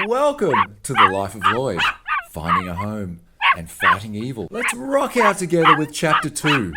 Welcome to the life of Lloyd, finding a home and fighting evil. Let's rock out together with Chapter 2.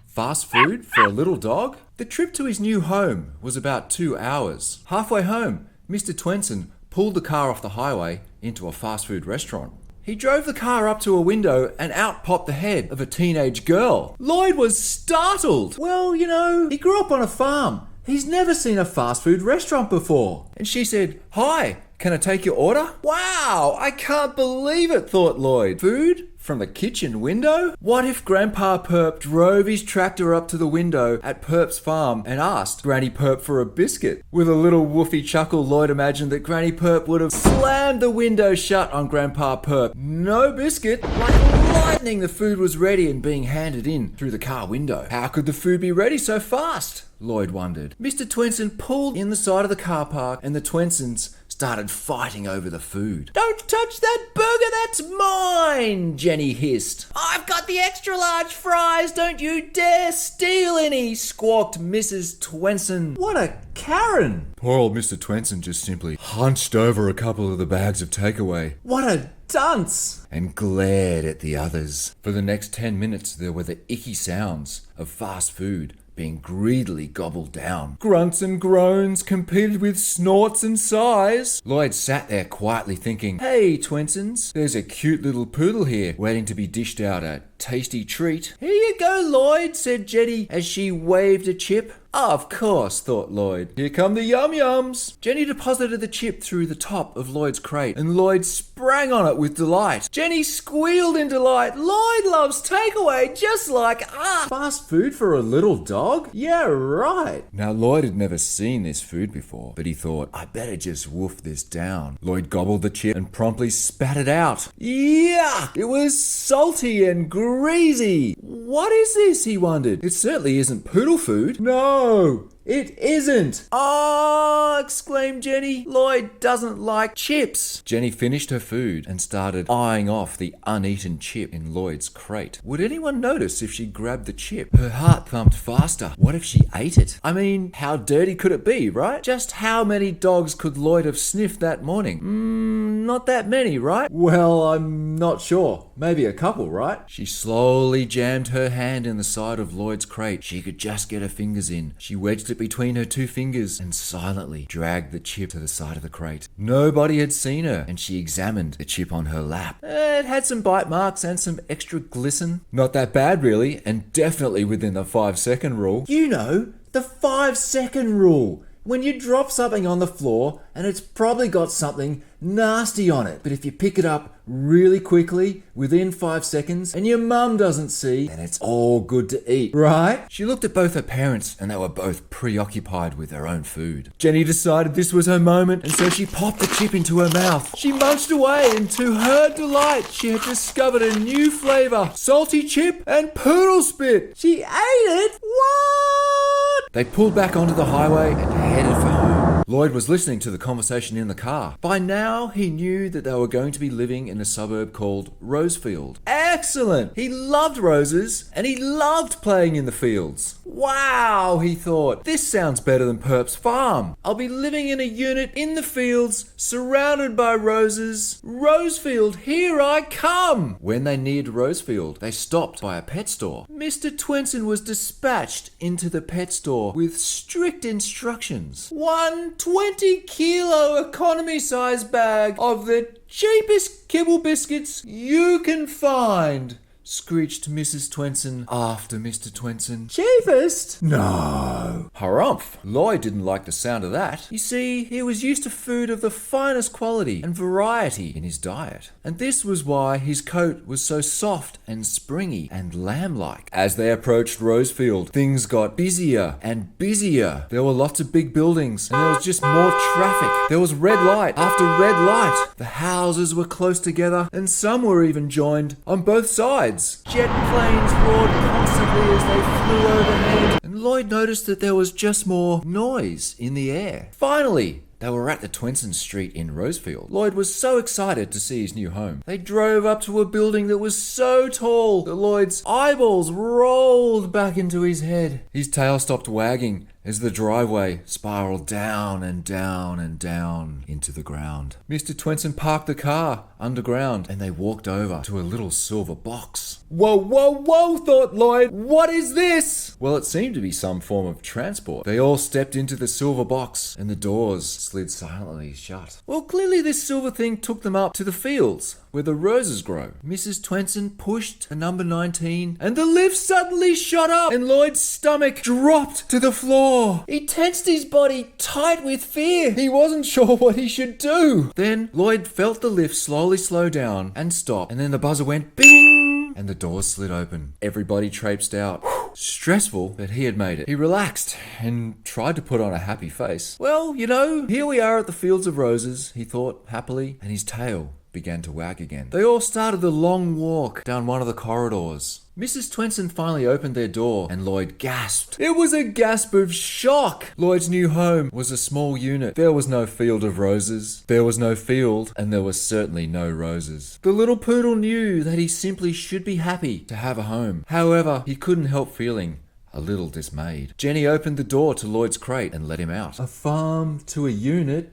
Fast food for a little dog? The trip to his new home was about 2 hours. Halfway home, Mr. Twenson pulled the car off the highway into a fast food restaurant. He drove the car up to a window and out popped the head of a teenage girl. Lloyd was startled. Well, he grew up on a farm. He's never seen a fast food restaurant before. And she said, "Hi, can I take your order?" Wow, I can't believe it, thought Lloyd. Food? From the kitchen window? What if Grandpa Perp drove his tractor up to the window at Perp's farm and asked Granny Perp for a biscuit? With a little woofy chuckle, Lloyd imagined that Granny Perp would have slammed the window shut on Grandpa Perp. No biscuit? Like lightning, the food was ready and being handed in through the car window. How could the food be ready so fast? Lloyd wondered. Mr. Twenson pulled in the side of the car park and the Twensons started fighting over the food. "Don't touch that burger, that's mine," Jenny hissed. "I've got the extra large fries, don't you dare steal any," squawked Mrs. Twenson. What a Karen! Poor old Mr. Twenson just simply hunched over a couple of the bags of takeaway. What a dunce! And glared at the others. For the next 10 minutes there were the icky sounds of fast food being greedily gobbled down. Grunts and groans competed with snorts and sighs. Lloyd sat there quietly thinking, "Hey, Twensons, there's a cute little poodle here waiting to be dished out a tasty treat." "Here you go, Lloyd," said Jenny as she waved a chip. "Of course," thought Lloyd. "Here come the yum-yums." Jenny deposited the chip through the top of Lloyd's crate and Lloyd sprang on it with delight. Jenny squealed in delight. "Lloyd loves takeaway just like us." Fast food for a little dog? Yeah, right. Now Lloyd had never seen this food before, but he thought, "I better just wolf this down." Lloyd gobbled the chip and promptly spat it out. Yuck! It was salty and greasy. What is this, he wondered. It certainly isn't poodle food. No, it isn't. "Oh," exclaimed Jenny, "Lloyd doesn't like chips." Jenny finished her food and started eyeing off the uneaten chip in Lloyd's crate. Would anyone notice if she grabbed the chip? Her heart thumped faster. What if she ate it? I mean, how dirty could it be, right? Just how many dogs could Lloyd have sniffed that morning? Not that many, right? Well, I'm not sure. Maybe a couple, right? She slowly jammed her hand in the side of Lloyd's crate. She could just get her fingers in. She wedged it between her two fingers and silently dragged the chip to the side of the crate. Nobody had seen her, and she examined the chip on her lap. It had some bite marks and some extra glisten. Not that bad, really, and definitely within the 5-second rule. The 5-second rule. When you drop something on the floor and it's probably got something nasty on it, but if you pick it up really quickly within 5 seconds and your mum doesn't see, then it's all good to eat, right? She looked at both her parents and they were both preoccupied with their own food. Jenny decided this was her moment and so she popped the chip into her mouth. She munched away and to her delight she had discovered a new flavour, salty chip and poodle spit. She ate it? What? They pulled back onto the highway and headed for home. Lloyd was listening to the conversation in the car. By now, he knew that they were going to be living in a suburb called Rosefield. Excellent! He loved roses, and he loved playing in the fields. Wow, he thought, this sounds better than Perp's farm. I'll be living in a unit in the fields, surrounded by roses. Rosefield, here I come! When they neared Rosefield, they stopped by a pet store. Mr. Twenson was dispatched into the pet store with strict instructions. 1 20-kilo economy-size bag of the cheapest kibble biscuits you can find, screeched Mrs. Twenson after Mr. Twenson. Cheapest? No. Harumph. Lloyd didn't like the sound of that. You see, he was used to food of the finest quality and variety in his diet. And this was why his coat was so soft and springy and lamb-like. As they approached Rosefield, things got busier and busier. There were lots of big buildings and there was just more traffic. There was red light after red light. The houses were close together and some were even joined on both sides. Jet planes roared constantly as they flew overhead, and Lloyd noticed that there was just more noise in the air. Finally, they were at the Twenson Street in Rosefield. Lloyd was so excited to see his new home. They drove up to a building that was so tall that Lloyd's eyeballs rolled back into his head. His tail stopped wagging as the driveway spiraled down and down and down into the ground. Mr. Twenson parked the car underground and they walked over to a little silver box. Whoa, whoa, whoa, thought Lloyd. What is this? Well, it seemed to be some form of transport. They all stepped into the silver box and the doors slid silently shut. Well, clearly this silver thing took them up to the fields where the roses grow. Mrs. Twenson pushed a number 19 and the lift suddenly shot up and Lloyd's stomach dropped to the floor. He tensed his body tight with fear. He wasn't sure what he should do. Then Lloyd felt the lift slowly slow down and stop, and then the buzzer went bing and the doors slid open. Everybody traipsed out. Stressful, but he had made it. He relaxed and tried to put on a happy face. Well, you know, here we are at the Fields of Roses, he thought happily, and his tail began to wag again. They all started the long walk down one of the corridors. Mrs. Twenson finally opened their door and Lloyd gasped. It was a gasp of shock. Lloyd's new home was a small unit. There was no field of roses. There was no field, and there was certainly no roses. The little poodle knew that he simply should be happy to have a home. However, he couldn't help feeling a little dismayed. Jenny opened the door to Lloyd's crate and let him out. A farm to a unit?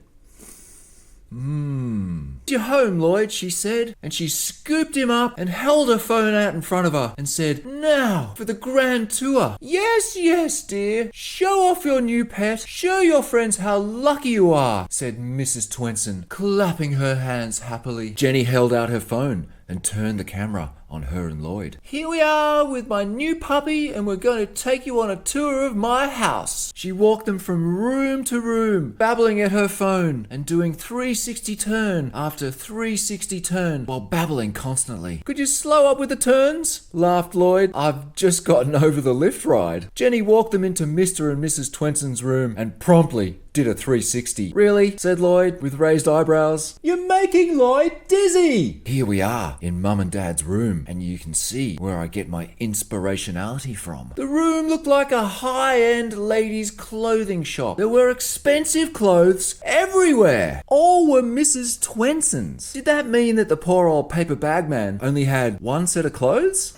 Your home, Lloyd, she said, and she scooped him up and held her phone out in front of her and said, now for the grand tour. Yes, yes, dear. Show off your new pet. Show your friends how lucky you are, said Mrs. Twenson, clapping her hands happily. Jenny held out her phone and turned the camera on her and Lloyd. Here we are with my new puppy and we're going to take you on a tour of my house. She walked them from room to room, babbling at her phone and doing 360 turn after 360 turn while babbling constantly. Could you slow up with the turns? Laughed Lloyd. I've just gotten over the lift ride. Jenny walked them into Mr. and Mrs. Twenson's room and promptly did a 360. Really? Said Lloyd with raised eyebrows. You're making Lloyd dizzy! Here we are in Mum and Dad's room and you can see where I get my inspirationality from. The room looked like a high-end ladies' clothing shop. There were expensive clothes everywhere. All were Mrs. Twenson's. Did that mean that the poor old paper bag man only had one set of clothes?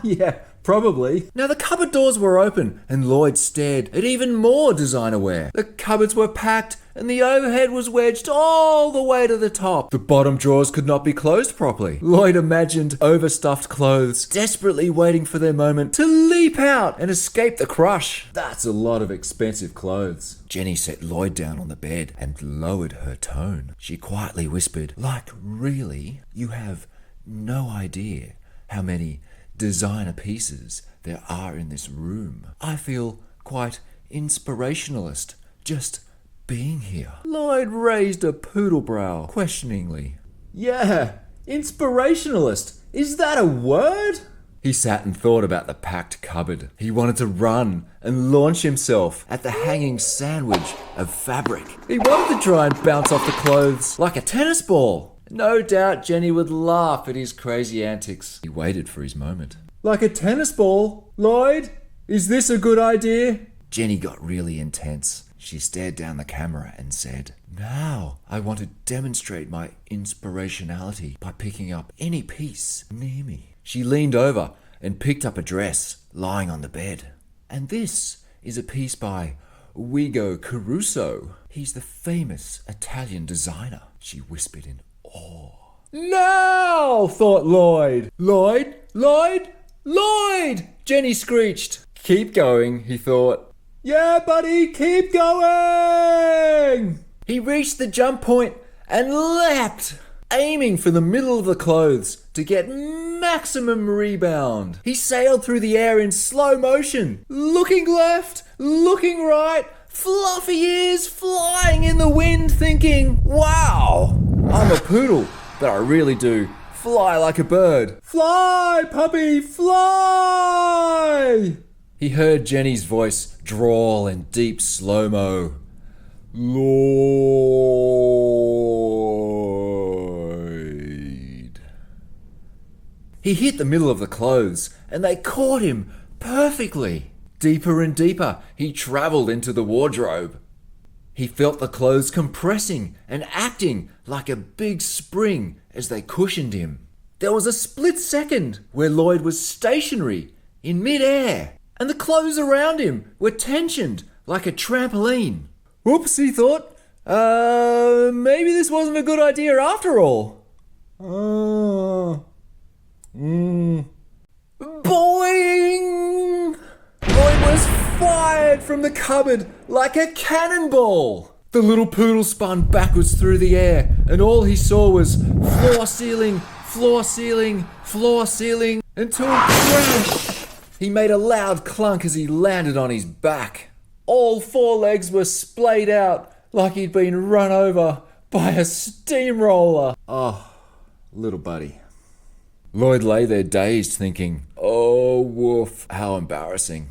Yeah. Probably. Now the cupboard doors were open and Lloyd stared at even more designer wear. The cupboards were packed and the overhead was wedged all the way to the top. The bottom drawers could not be closed properly. Lloyd imagined overstuffed clothes, desperately waiting for their moment to leap out and escape the crush. That's a lot of expensive clothes. Jenny set Lloyd down on the bed and lowered her tone. She quietly whispered, like, really, you have no idea how many designer pieces there are in this room. I feel quite inspirationalist just being here. Lloyd raised a poodle brow questioningly. Yeah, inspirationalist. Is that a word? He sat and thought about the packed cupboard. He wanted to run and launch himself at the hanging sandwich of fabric. He wanted to try and bounce off the clothes like a tennis ball. No doubt Jenny would laugh at his crazy antics. He waited for his moment. Like a tennis ball? Lloyd, is this a good idea? Jenny got really intense. She stared down the camera and said, now I want to demonstrate my inspirationality by picking up any piece near me. She leaned over and picked up a dress lying on the bed. And this is a piece by Guido Caruso. He's the famous Italian designer, she whispered in awe. Now, thought Lloyd. Lloyd, Lloyd, Lloyd! Jenny screeched. Keep going, he thought. Yeah, buddy, keep going! He reached the jump point and leapt, aiming for the middle of the clothes to get maximum rebound. He sailed through the air in slow motion, looking left, looking right, fluffy ears flying in the wind, thinking, wow, I'm a poodle, but I really do fly like a bird. Fly, puppy, fly! He heard Jenny's voice drawl in deep slow-mo. Lloyd. He hit the middle of the clothes and they caught him perfectly. Deeper and deeper, he travelled into the wardrobe. He felt the clothes compressing and acting like a big spring as they cushioned him. There was a split second where Lloyd was stationary in mid-air, and the clothes around him were tensioned like a trampoline. Whoops, he thought. Maybe this wasn't a good idea after all. Boing! Lloyd was fired from the cupboard like a cannonball. The little poodle spun backwards through the air, and all he saw was floor ceiling, floor ceiling, floor ceiling, until crash! He made a loud clunk as he landed on his back. All four legs were splayed out like he'd been run over by a steamroller. Oh, little buddy. Lloyd lay there dazed, thinking, oh, woof, how embarrassing.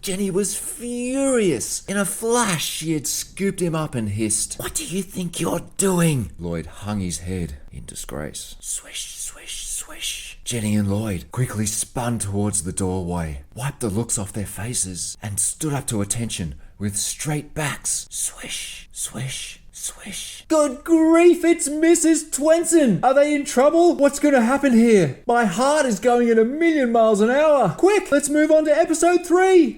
Jenny was furious. In a flash, she had scooped him up and hissed, "What do you think you're doing?" Lloyd hung his head in disgrace. Swish, swish, swish. Jenny and Lloyd quickly spun towards the doorway, wiped the looks off their faces, and stood up to attention with straight backs. Swish, swish, swish. Good grief, it's Mrs. Twenson! Are they in trouble? What's going to happen here? My heart is going at 1,000,000 miles an hour. Quick, let's move on to episode 3.